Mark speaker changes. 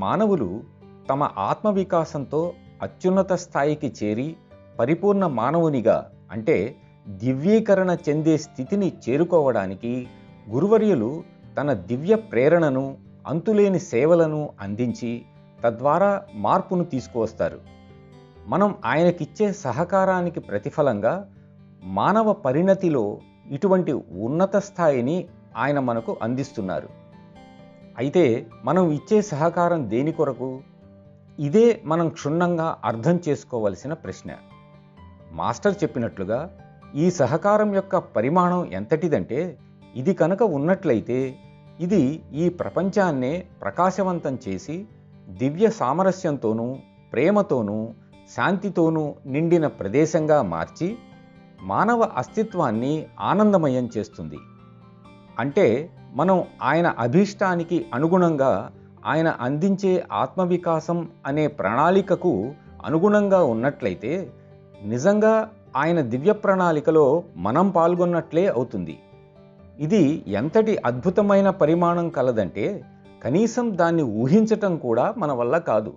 Speaker 1: మానవులు తమ ఆత్మ వికాసంతో అత్యున్నత స్థాయికి చేరి పరిపూర్ణ మానవునిగా అంటే దివ్యీకరణ చెందే స్థితిని చేరుకోవడానికి గురువర్యులు తన దివ్య ప్రేరణను అంతులేని సేవలను అందించి తద్వారా మార్పును తీసుకువస్తారు. మనం ఆయనకిచ్చే సహకారానికి ప్రతిఫలంగా మానవ పరిణతిలో ఇటువంటి ఉన్నత స్థాయిని ఆయన మనకు అందిస్తున్నారు. అయితే మనం ఇచ్చే సహకారం దేని కొరకు? ఇదే మనం క్షుణ్ణంగా అర్థం చేసుకోవలసిన ప్రశ్న. మాస్టర్ చెప్పినట్లుగా ఈ సహకారం యొక్క పరిమాణం ఎంతటిదంటే, ఇది కనుక ఉన్నట్లయితే ఇది ఈ ప్రపంచాన్నే ప్రకాశవంతం చేసి దివ్య సామరస్యంతోనూ ప్రేమతోనూ శాంతితోనూ నిండిన ప్రదేశంగా మార్చి మానవ అస్తిత్వాన్ని ఆనందమయం చేస్తుంది. అంటే మనం ఆయన అభీష్టానికి అనుగుణంగా ఆయన అందించే ఆత్మవికాసం అనే ప్రణాళికకు అనుగుణంగా ఉన్నట్లయితే నిజంగా ఆయన దివ్య ప్రణాళికలో మనం పాల్గొన్నట్లే అవుతుంది. ఇది ఎంతటి అద్భుతమైన పరిమాణం కలదంటే కనీసం దాన్ని ఊహించటం కూడా మన వల్ల కాదు.